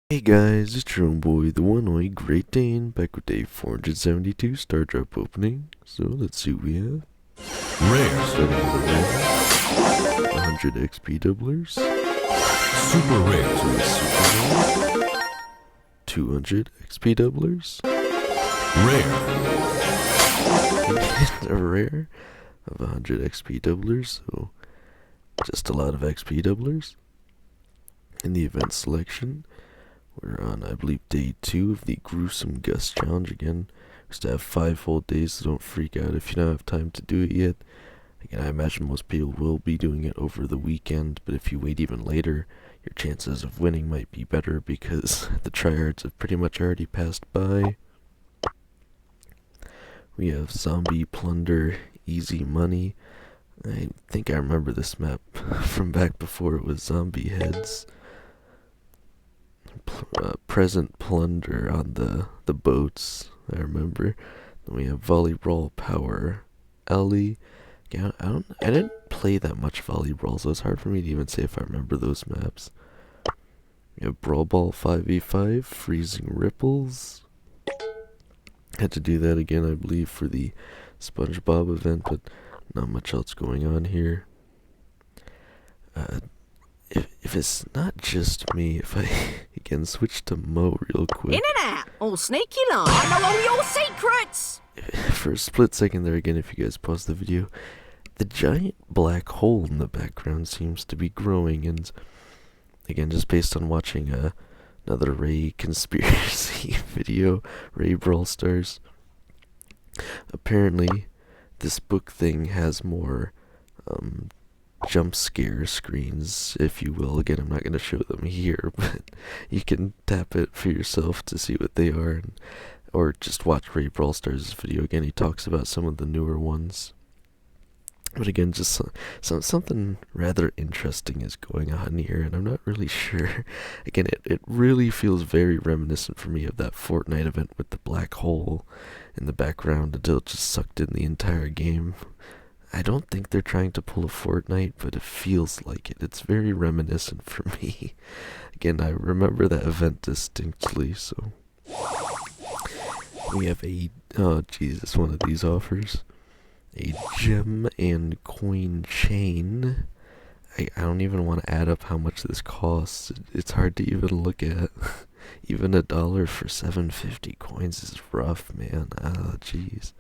Hey guys, it's your own boy, the one-eyed Great Dane, back with day 472 Star Drop opening. So let's see what we have. Rare. Starting with a rare, 100 XP doublers, Super rare. to a super rare, 200 XP doublers, Rare. and a rare of 100 XP doublers, so just a lot of XP doublers. In the event selection, we're on, I believe, day 2 of the Gruesome Gust Challenge again. We still have 5 whole days, so don't freak out if you don't have time to do it yet. Again, I imagine most people will be doing it over the weekend, but if you wait even later, your chances of winning might be better because the tryhards have pretty much already passed by. We have Zombie Plunder, Easy Money. I think I remember this map from back before it was Zombie Heads. Present Plunder on the boats, I remember. Then we have Volleyball Power, Ellie. Yeah, I didn't play that much volleyball, so it's hard for me to even say if I remember those maps. We have Brawl Ball 5v5, Freezing Ripples. Had to do that again, I believe, for the SpongeBob event, but not much else going on here. If it's not just me, if I again switch to Mo real quick. In and out, all sneaky like. I know all your secrets. For a split second there again, if you guys pause the video, the giant black hole in the background seems to be growing, and again, just based on watching another Ray conspiracy video, Ray Brawl Stars, apparently this book thing has more jump scare screens, if you will. Again, I'm not going to show them here, but you can tap it for yourself to see what they are, or just watch Ray Brawl Stars' video. Again, he talks about some of the newer ones. But again, just something rather interesting is going on here, and I'm not really sure. Again, it really feels very reminiscent for me of that Fortnite event with the black hole in the background until it just sucked in the entire game. I don't think they're trying to pull a Fortnite, but it feels like it. It's very reminiscent for me. Again, I remember that event distinctly, so. We have oh Jesus, one of these offers. A gem and coin chain. I don't even want to add up how much this costs. It's hard to even look at. Even $1 for 750 coins is rough, man. Oh, jeez.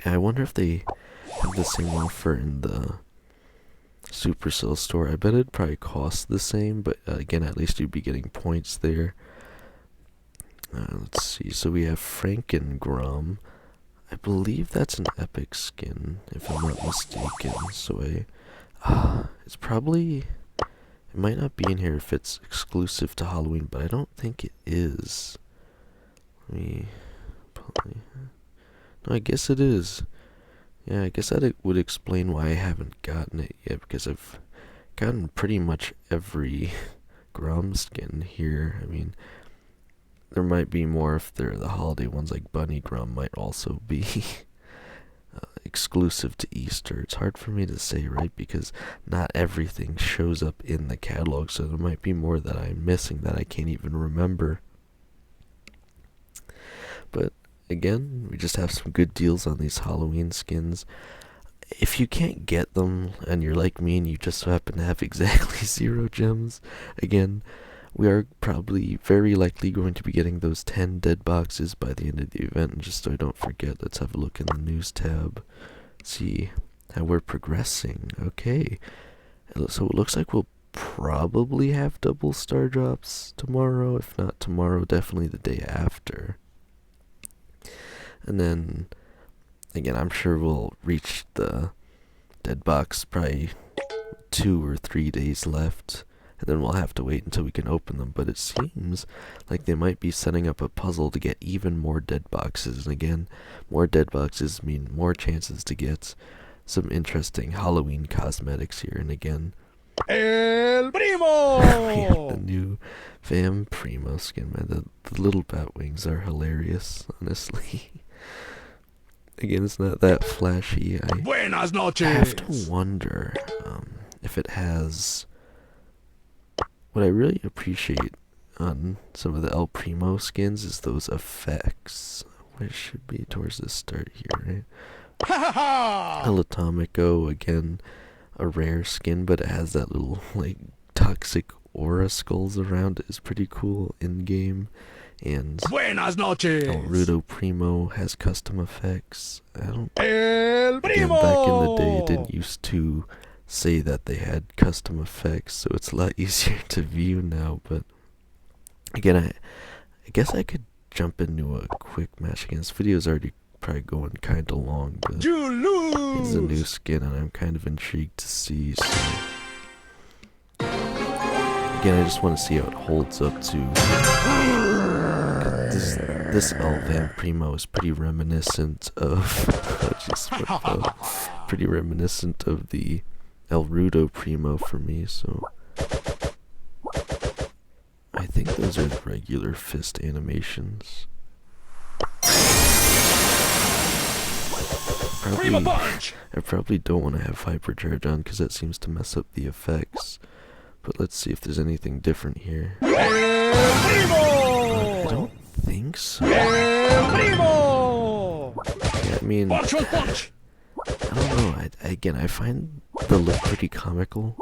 I wonder if they have the same offer in the Supercell store. I bet it'd probably cost the same, but again, at least you'd be getting points there. Let's see. So we have Frankengrom. I believe that's an epic skin, if I'm not mistaken. So it's probably, it might not be in here if it's exclusive to Halloween, but I don't think it is. No, I guess it is. Yeah, I guess that would explain why I haven't gotten it yet, because I've gotten pretty much every Grom skin here. I mean, there might be more if they're the holiday ones, like Bunny Grom might also be exclusive to Easter. It's hard for me to say, right, because not everything shows up in the catalog, so there might be more that I'm missing that I can't even remember. But again, we just have some good deals on these Halloween skins. If you can't get them, and you're like me and you just happen to have exactly 0 gems, again, we are probably very likely going to be getting those 10 dead boxes by the end of the event. And just so I don't forget, let's have a look in the news tab. See how we're progressing. Okay, so it looks like we'll probably have double star drops tomorrow. If not tomorrow, definitely the day after. And then, again, I'm sure we'll reach the dead box probably 2 or 3 days left. And then we'll have to wait until we can open them. But it seems like they might be setting up a puzzle to get even more dead boxes. And again, more dead boxes mean more chances to get some interesting Halloween cosmetics here. And again, El Primo! we have the new Primo skin, man. The little bat wings are hilarious, honestly. Again, it's not that flashy. Buenas I noches! have to wonder if it has what I really appreciate on some of the El Primo skins is those effects, which should be towards the start here, right? El Atomico, again, a rare skin, but it has that little, like, toxic aura skulls around it. Is pretty cool in-game. And Buenas noches. El Rudo Primo has custom effects. I don't... El Again, back in the day, it didn't used to say that they had custom effects, so it's a lot easier to view now, but again, I guess I could jump into a quick match again. This video's already probably going kind of long, but You lose. it's a new skin and I'm kind of intrigued to see, so again, I just want to see how it holds up to this El Van Primo is pretty reminiscent of pretty reminiscent of the El Rudo Primo for me, so I think those are the regular fist animations. Prima punch. I probably don't want to have Hypercharge on because that seems to mess up the effects. But let's see if there's anything different here. El I Primo. don't think so. El Primo. Yeah, I mean, Punch one punch. I don't know. Again, I find the look pretty comical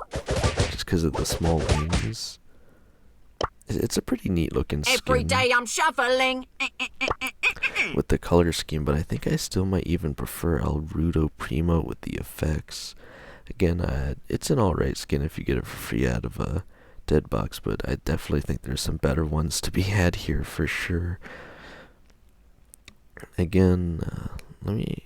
just because of the small wings. It's a pretty neat looking skin Every day I'm shuffling. with the color scheme, but I think I still might even prefer El Rudo Primo with the effects. Again, it's an alright skin if you get it for free out of a dead box, but I definitely think there's some better ones to be had here for sure. Again, let me...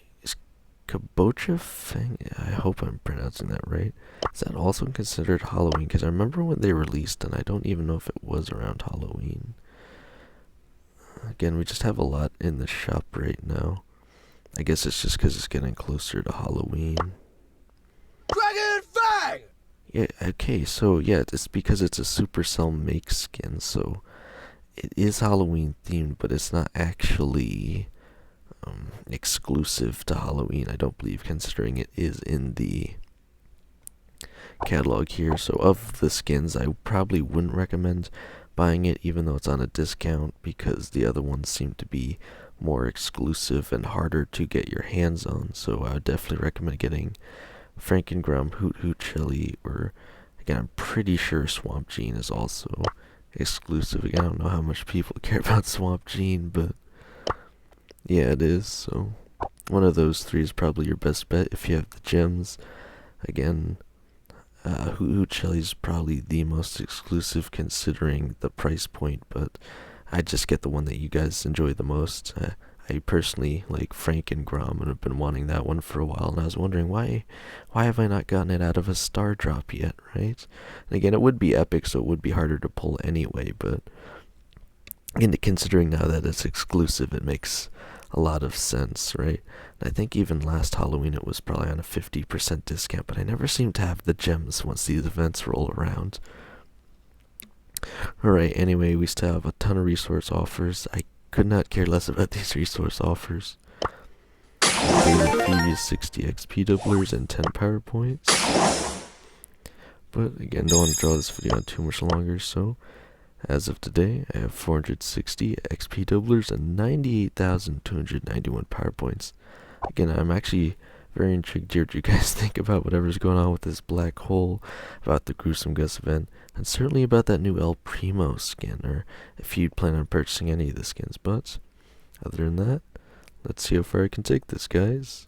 Kabocha Fang, I hope I'm pronouncing that right. Is that also considered Halloween? Because I remember when they released, and I don't even know if it was around Halloween. Again, we just have a lot in the shop right now. I guess it's just because it's getting closer to Halloween. Dragon Fang. Yeah, okay, so yeah, it's because it's a Supercell make skin, so it is Halloween themed, but it's not actually exclusive to Halloween, I don't believe, considering it is in the catalog here. So of the skins, I probably wouldn't recommend buying it, even though it's on a discount, because the other ones seem to be more exclusive and harder to get your hands on. So I would definitely recommend getting Frankengrum, Hoot Hoot Chili, or again, I'm pretty sure Swamp Gene is also exclusive. Again, I don't know how much people care about Swamp Gene, but yeah, it is. So one of those three is probably your best bet if you have the gems. Again, Hoot Hoot Chili is probably the most exclusive considering the price point, but I just get the one that you guys enjoy the most. I personally like Frankengrum and have been wanting that one for a while, and I was wondering why have I not gotten it out of a star drop yet, right? And again, it would be epic, so it would be harder to pull anyway, but again, considering now that it's exclusive, it makes a lot of sense, right? And I think even last Halloween it was probably on a 50% discount, but I never seem to have the gems once these events roll around. Alright, anyway, we still have a ton of resource offers. I could not care less about these resource offers. The previous 60 XP doublers and 10 power points. But again, don't want to draw this video on too much longer, so as of today, I have 460 XP doublers and 98,291 power points. Again, I'm actually very intrigued here what you guys think about whatever's going on with this black hole, about the Gruesome Gus event, and certainly about that new El Primo skin, or if you plan on purchasing any of the skins. But other than that, let's see how far I can take this, guys.